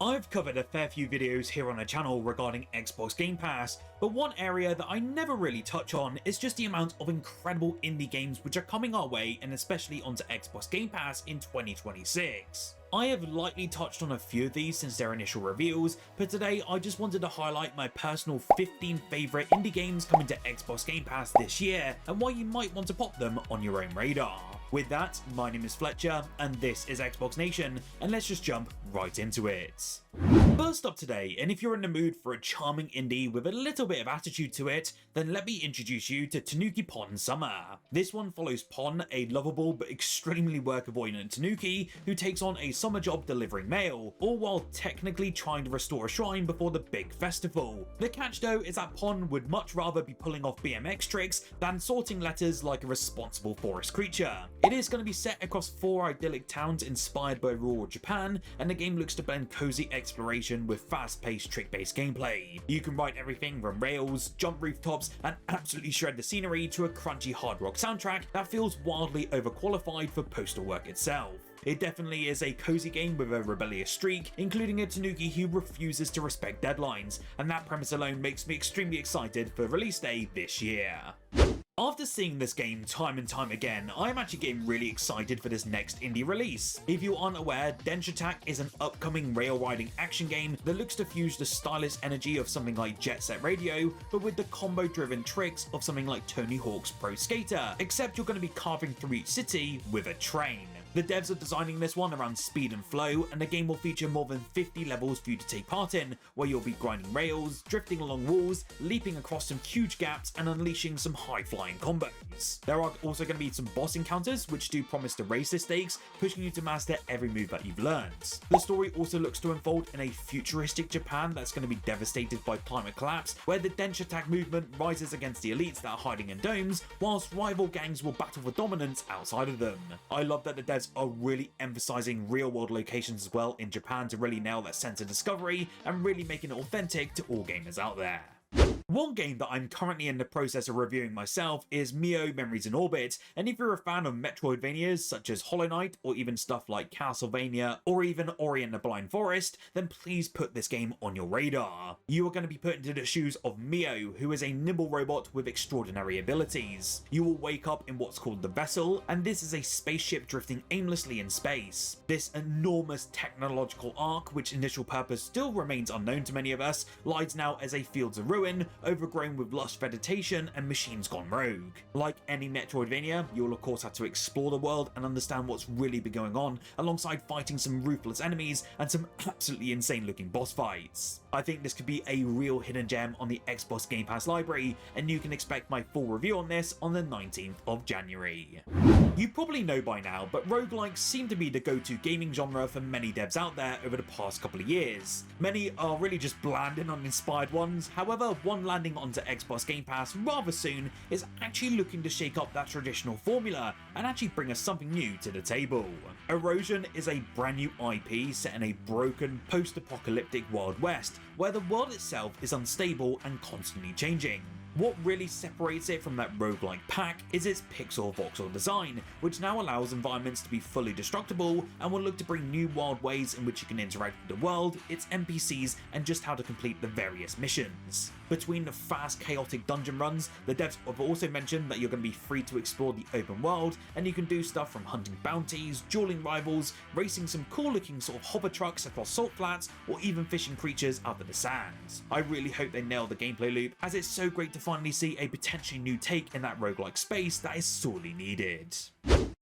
I've covered a fair few videos here on the channel regarding Xbox Game Pass, but one area that I never really touch on is just the amount of incredible indie games which are coming our way, and especially onto Xbox Game Pass in 2026. I have lightly touched on a few of these since their initial reveals, but today I just wanted to highlight my personal 15 favourite indie games coming to Xbox Game Pass this year, and why you might want to pop them on your own radar. With that, my name is Fletcher, and this is Xbox Nation, and let's just jump right into it. First up today, and if you're in the mood for a charming indie with a little bit of attitude to it, then let me introduce you to Tanuki Pon Summer. This one follows Pon, a lovable but extremely work-avoidant Tanuki who takes on a summer job delivering mail, all while technically trying to restore a shrine before the big festival. The catch though is that Pon would much rather be pulling off BMX tricks than sorting letters like a responsible forest creature. It is going to be set across 4 idyllic towns inspired by rural Japan, and the game looks to blend cozy exploration with fast-paced trick-based gameplay. You can ride everything from rails, jump rooftops, and absolutely shred the scenery to a crunchy hard rock soundtrack that feels wildly overqualified for postal work itself. It definitely is a cozy game with a rebellious streak, including a Tanuki who refuses to respect deadlines, and that premise alone makes me extremely excited for release day this year. After seeing this game time and time again, I'm actually getting really excited for this next indie release. If you aren't aware, Denshattack is an upcoming rail riding action game that looks to fuse the stylish energy of something like Jet Set Radio, but with the combo driven tricks of something like Tony Hawk's Pro Skater, except you're going to be carving through each city with a train. The devs are designing this one around speed and flow, and the game will feature more than 50 levels for you to take part in, where you'll be grinding rails, drifting along walls, leaping across some huge gaps, and unleashing some high-flying combos. There are also going to be some boss encounters, which do promise to raise the stakes, pushing you to master every move that you've learned. The story also looks to unfold in a futuristic Japan that's going to be devastated by climate collapse, where the Denshattack movement rises against the elites that are hiding in domes, whilst rival gangs will battle for dominance outside of them. I love that the devs are really emphasizing real-world locations as well in Japan to really nail that sense of discovery and really making it authentic to all gamers out there. One game that I'm currently in the process of reviewing myself is MIO Memories in Orbit, and if you're a fan of Metroidvanias such as Hollow Knight or even stuff like Castlevania or even Ori and the Blind Forest, then please put this game on your radar. You are going to be put into the shoes of MIO, who is a nimble robot with extraordinary abilities. You will wake up in what's called the Vessel, and this is a spaceship drifting aimlessly in space. This enormous technological ark, which initial purpose still remains unknown to many of us, lies now as a fields of ruin, overgrown with lush vegetation and machines gone rogue. Like any Metroidvania, you'll of course have to explore the world and understand what's really been going on, alongside fighting some ruthless enemies and some absolutely insane looking boss fights. I think this could be a real hidden gem on the Xbox Game Pass library, and you can expect my full review on this on the 19th of January. You probably know by now, but roguelikes seem to be the go-to gaming genre for many devs out there over the past couple of years. Many are really just bland and uninspired ones, however one landing onto Xbox Game Pass rather soon is actually looking to shake up that traditional formula and actually bring us something new to the table. Erosion is a brand new IP set in a broken, post-apocalyptic Wild West, where the world itself is unstable and constantly changing. What really separates it from that roguelike pack is its pixel voxel design, which now allows environments to be fully destructible and will look to bring new wild ways in which you can interact with the world, its NPCs, and just how to complete the various missions. Between the fast, chaotic dungeon runs, the devs have also mentioned that you're going to be free to explore the open world, and you can do stuff from hunting bounties, dueling rivals, racing some cool looking sort of hover trucks across salt flats, or even fishing creatures out of the sands. I really hope they nail the gameplay loop, as it's so great to finally see a potentially new take in that roguelike space that is sorely needed.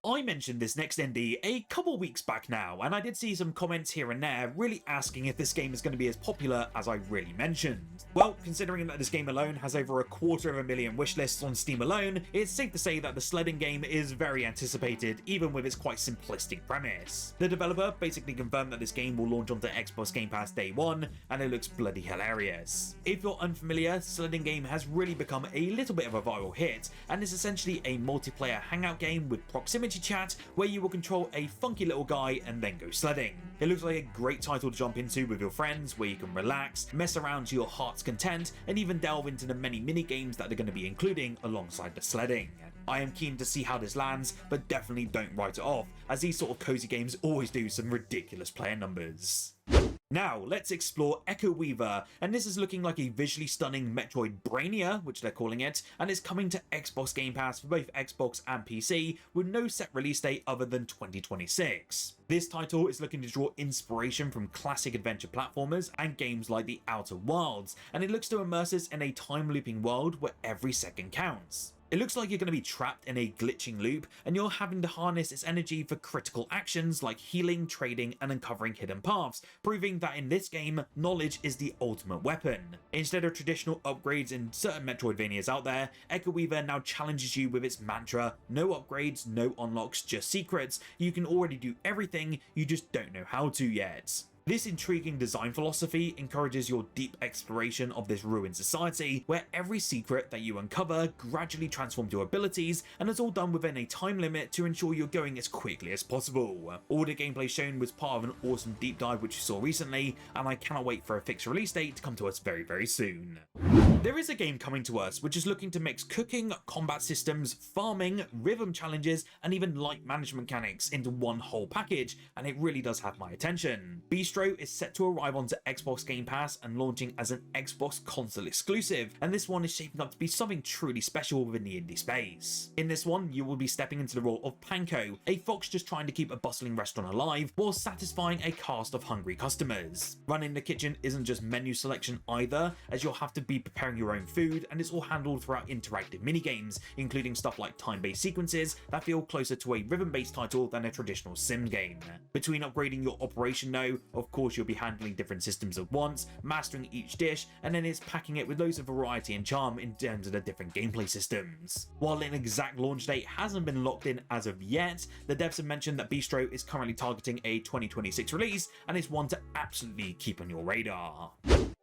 I mentioned this next indie a couple weeks back now, and I did see some comments here and there really asking if this game is going to be as popular as I really mentioned. Well, considering that this game alone has over 250,000 wishlists on Steam alone, it's safe to say that the Sledding Game is very anticipated, even with its quite simplistic premise. The developer basically confirmed that this game will launch onto Xbox Game Pass day one, and it looks bloody hilarious. If you're unfamiliar, Sledding Game has really become a little bit of a viral hit, and is essentially a multiplayer hangout game with proximity chat where you will control a funky little guy and then go sledding. It looks like a great title to jump into with your friends, where you can relax, mess around to your heart's content, and even delve into the many mini games that they're going to be including alongside the sledding. I am keen to see how this lands, but definitely don't write it off, as these sort of cozy games always do some ridiculous player numbers. Now, let's explore Echo Weaver, and this is looking like a visually stunning Metroidvania, which they're calling it, and it's coming to Xbox Game Pass for both Xbox and PC, with no set release date other than 2026. This title is looking to draw inspiration from classic adventure platformers and games like The Outer Wilds, and it looks to immerse us in a time-looping world where every second counts. It looks like you're going to be trapped in a glitching loop, and you're having to harness its energy for critical actions like healing, trading, and uncovering hidden paths, proving that in this game, knowledge is the ultimate weapon. Instead of traditional upgrades in certain Metroidvanias out there, Echo Weaver now challenges you with its mantra: no upgrades, no unlocks, just secrets. You can already do everything, you just don't know how to yet. This intriguing design philosophy encourages your deep exploration of this ruined society, where every secret that you uncover gradually transforms your abilities, and it's all done within a time limit to ensure you're going as quickly as possible. All the gameplay shown was part of an awesome deep dive which you saw recently, and I cannot wait for a fixed release date to come to us very, very soon. There is a game coming to us which is looking to mix cooking, combat systems, farming, rhythm challenges, and even light management mechanics into one whole package, and it really does have my attention. Beastro is set to arrive onto Xbox Game Pass and launching as an Xbox console exclusive, and this one is shaping up to be something truly special within the indie space. In this one, you will be stepping into the role of Panko, a fox just trying to keep a bustling restaurant alive while satisfying a cast of hungry customers. Running the kitchen isn't just menu selection either, as you'll have to be preparing your own food, and it's all handled throughout interactive minigames, including stuff like time-based sequences that feel closer to a rhythm-based title than a traditional sim game. Between upgrading your operation though, of course you'll be handling different systems at once, mastering each dish, and then it's packing it with loads of variety and charm in terms of the different gameplay systems. While an exact launch date hasn't been locked in as of yet, the devs have mentioned that Beastro is currently targeting a 2026 release, and is one to absolutely keep on your radar.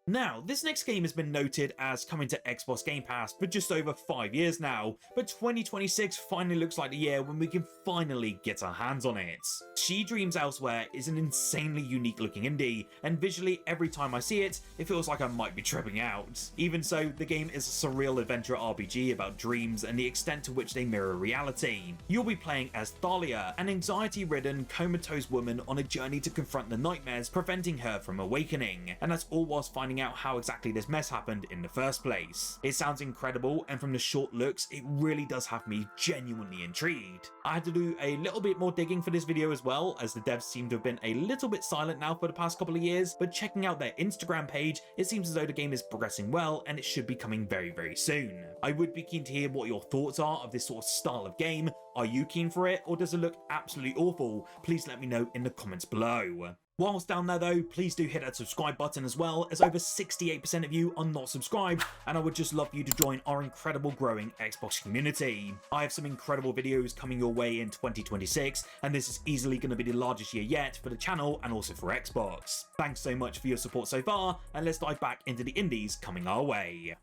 Now, this next game has been noted as coming to Xbox Game Pass for just over 5 years now, but 2026 finally looks like the year when we can finally get our hands on it. She Dreams Elsewhere is an insanely unique looking indie, and visually every time I see it, it feels like I might be tripping out. Even so, the game is a surreal adventure RPG about dreams and the extent to which they mirror reality. You'll be playing as Thalia, an anxiety-ridden, comatose woman on a journey to confront the nightmares preventing her from awakening, and that's all whilst finding out how exactly this mess happened in the first place. It sounds incredible, and from the short looks, it really does have me genuinely intrigued. I had to do a little bit more digging for this video as well, as the devs seem to have been a little bit silent now for the past couple of years, but checking out their Instagram page, it seems as though the game is progressing well, and it should be coming very, very soon. I would be keen to hear what your thoughts are of this sort of style of game. Are you keen for it, or does it look absolutely awful? Please let me know in the comments below. Whilst down there though, please do hit that subscribe button as well, as over 68% of you are not subscribed, and I would just love for you to join our incredible growing Xbox community. I have some incredible videos coming your way in 2026, and this is easily going to be the largest year yet for the channel and also for Xbox. Thanks so much for your support so far, and let's dive back into the indies coming our way.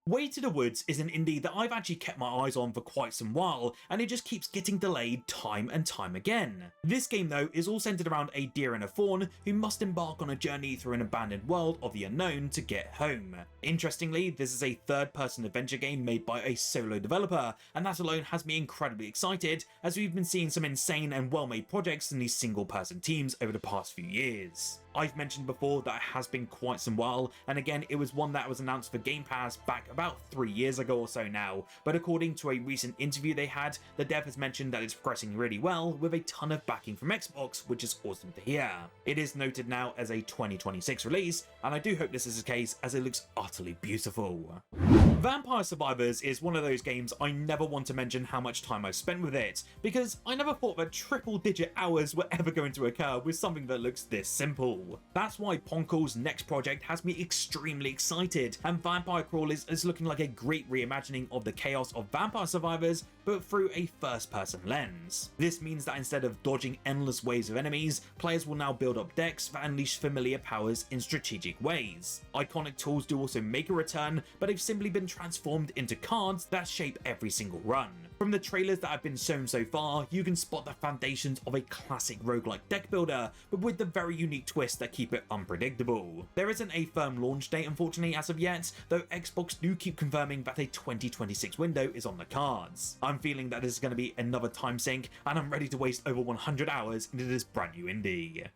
Way to the Woods is an indie that I've actually kept my eyes on for quite some while, and it just keeps getting delayed time and time again. This game though is all centered around a deer and a fawn who must embark on a journey through an abandoned world of the unknown to get home. Interestingly, this is a third-person adventure game made by a solo developer, and that alone has me incredibly excited, as we've been seeing some insane and well-made projects in these single-person teams over the past few years. I've mentioned before that it has been quite some while, and again it was one that was announced for Game Pass back about 3 years ago or so now, but according to a recent interview they had, the dev has mentioned that it's progressing really well with a ton of backing from Xbox, which is awesome to hear. It is noted now as a 2026 release, and I do hope this is the case as it looks utterly beautiful. Vampire Survivors is one of those games I never want to mention how much time I've spent with it, because I never thought that triple-digit hours were ever going to occur with something that looks this simple. That's why Ponko's next project has me extremely excited, and Vampire Crawlers is looking like a great reimagining of the chaos of Vampire Survivors, but through a first-person lens. This means that instead of dodging endless waves of enemies, players will now build up decks that unleash familiar powers in strategic ways. Iconic tools do also make a return, but they've simply been transformed into cards that shape every single run. From the trailers that have been shown so far, you can spot the foundations of a classic roguelike deck builder, but with the very unique twists that keep it unpredictable. There isn't a firm launch date unfortunately as of yet, though Xbox do keep confirming that a 2026 window is on the cards. I'm feeling that this is going to be another time sink, and I'm ready to waste over 100 hours into this brand new indie.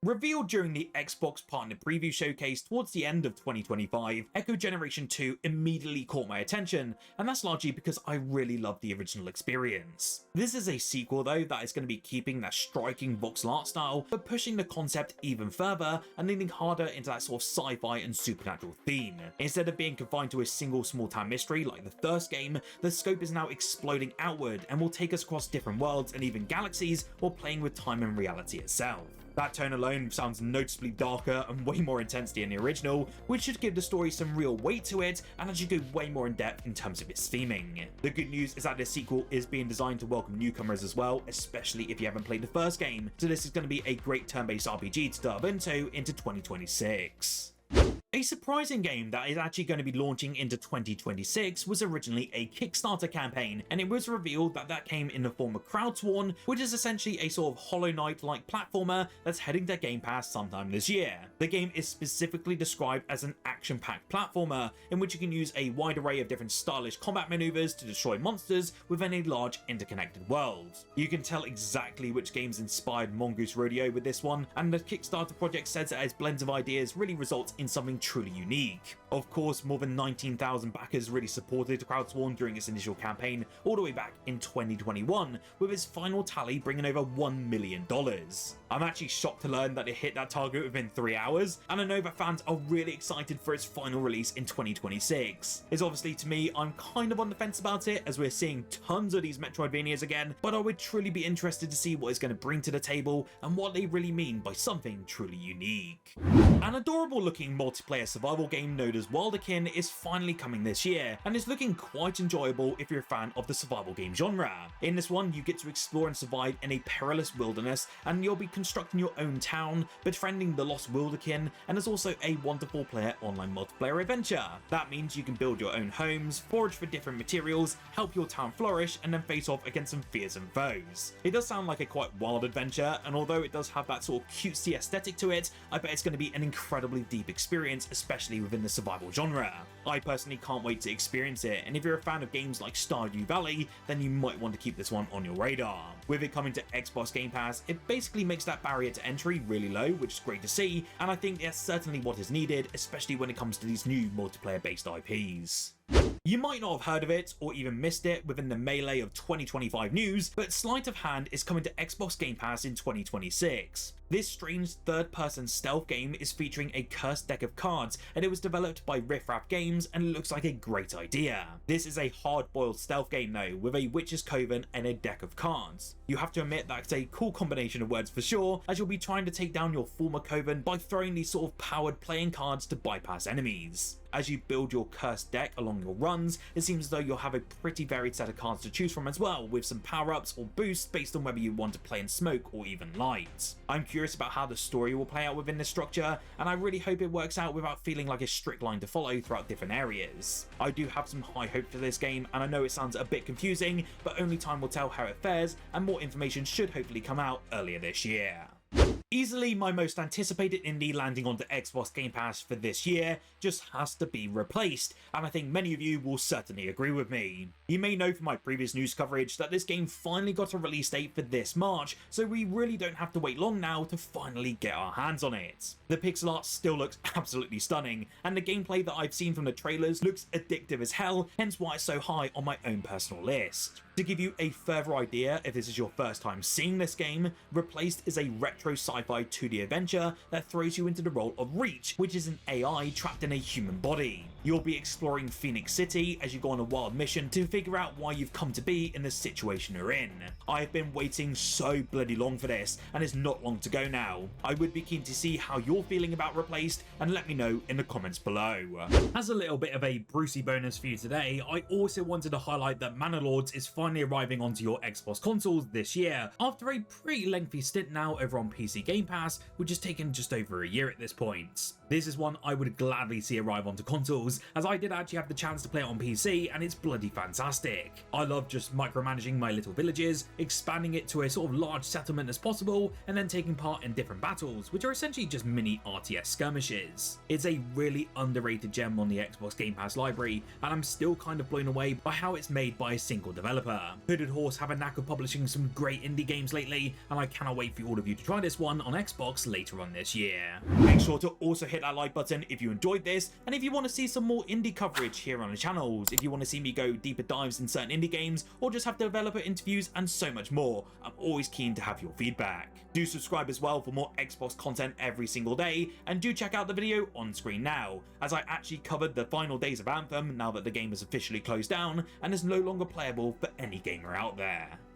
Revealed during the Xbox Partner Preview Showcase towards the end of 2025, Echo Generation 2 immediately caught my attention, and that's largely because I really loved the original experience. This is a sequel though that is going to be keeping that striking voxel art style, but pushing the concept even further and leaning harder into that sort of sci-fi and supernatural theme. Instead of being confined to a single small town mystery like the first game, the scope is now exploding outward and will take us across different worlds and even galaxies while playing with time and reality itself. That tone alone sounds noticeably darker and way more intense than the original, which should give the story some real weight to it and actually go way more in depth in terms of its theming. The good news is that this sequel is being designed to welcome newcomers as well, especially if you haven't played the first game, so this is going to be a great turn-based RPG to delve into 2026. A surprising game that is actually going to be launching into 2026 was originally a Kickstarter campaign, and it was revealed that that came in the form of Crowsworn, which is essentially a sort of Hollow Knight-like platformer that's heading to Game Pass sometime this year. The game is specifically described as an action-packed platformer, in which you can use a wide array of different stylish combat maneuvers to destroy monsters within a large interconnected world. You can tell exactly which games inspired Mongoose Rodeo with this one, and the Kickstarter project says that its blends of ideas really results in something truly unique. Of course, more than 19,000 backers really supported Crowdsworn during its initial campaign all the way back in 2021, with its final tally bringing over $1 million. I'm actually shocked to learn that it hit that target within 3 hours, and I know that fans are really excited for its final release in 2026. It's obviously, to me, I'm kind of on the fence about it, as we're seeing tons of these Metroidvanias again, but I would truly be interested to see what it's going to bring to the table and what they really mean by something truly unique. An adorable looking multiplayer survival game known as Wildekin is finally coming this year, and is looking quite enjoyable if you're a fan of the survival game genre. In this one, you get to explore and survive in a perilous wilderness, and you'll be constructing your own town, befriending the lost Wildekin, and there's also a wonderful player online multiplayer adventure. That means you can build your own homes, forage for different materials, help your town flourish, and then face off against some fearsome foes. It does sound like a quite wild adventure, and although it does have that sort of cutesy aesthetic to it, I bet it's going to be an incredibly deep experience, especially within the survival genre. I personally can't wait to experience it, and if you're a fan of games like Stardew Valley, then you might want to keep this one on your radar. With it coming to Xbox Game Pass, it basically makes that barrier to entry really low, which is great to see, and I think that's certainly what is needed, especially when it comes to these new multiplayer-based IPs. You might not have heard of it or even missed it within the melee of 2025 news, but Sleight of Hand is coming to Xbox Game Pass in 2026. This strange third-person stealth game is featuring a cursed deck of cards, and it was developed by Riff Raff Games and looks like a great idea. This is a hard-boiled stealth game though, with a witch's coven and a deck of cards. You have to admit that's a cool combination of words for sure, as you'll be trying to take down your former coven by throwing these sort of powered playing cards to bypass enemies. As you build your cursed deck along your runs, it seems as though you'll have a pretty varied set of cards to choose from as well, with some power-ups or boosts based on whether you want to play in smoke or even light. I'm curious about how the story will play out within this structure, and I really hope it works out without feeling like a strict line to follow throughout different areas. I do have some high hope for this game, and I know it sounds a bit confusing, but only time will tell how it fares, and more information should hopefully come out earlier this year. Easily my most anticipated indie landing onto Xbox Game Pass for this year just has to be Replaced, and I think many of you will certainly agree with me. You may know from my previous news coverage that this game finally got a release date for this March, so we really don't have to wait long now to finally get our hands on it. The pixel art still looks absolutely stunning, and the gameplay that I've seen from the trailers looks addictive as hell, hence why it's so high on my own personal list. To give you a further idea if this is your first time seeing this game, Replaced is a retro sci-fi 2D adventure that throws you into the role of Reach, which is an AI trapped in a human body. You'll be exploring Phoenix City as you go on a wild mission to figure out why you've come to be in the situation you're in. I've been waiting so bloody long for this, and it's not long to go now. I would be keen to see how you're feeling about Replaced, and let me know in the comments below. As a little bit of a Brucey bonus for you today, I also wanted to highlight that Manor Lords is finally arriving onto your Xbox consoles this year, after a pretty lengthy stint now over on PC Game Pass, which has taken just over a year at this point. This is one I would gladly see arrive onto consoles, consoles, as I did actually have the chance to play it on PC and it's bloody fantastic. I love just micromanaging my little villages, expanding it to a sort of large settlement as possible, and then taking part in different battles, which are essentially just mini RTS skirmishes. It's a really underrated gem on the Xbox Game Pass library, and I'm still kind of blown away by how it's made by a single developer. Hooded Horse have a knack of publishing some great indie games lately, and I cannot wait for all of you to try this one on Xbox later on this year. Make sure to also hit that like button if you enjoyed this, and if you want to see some more indie coverage here on the channels, if you want to see me go deeper dives in certain indie games, or just have developer interviews and so much more, I'm always keen to have your feedback. Do subscribe as well for more Xbox content every single day, and do check out the video on screen now, as I actually covered the final days of Anthem now that the game is officially closed down and is no longer playable for any gamer out there.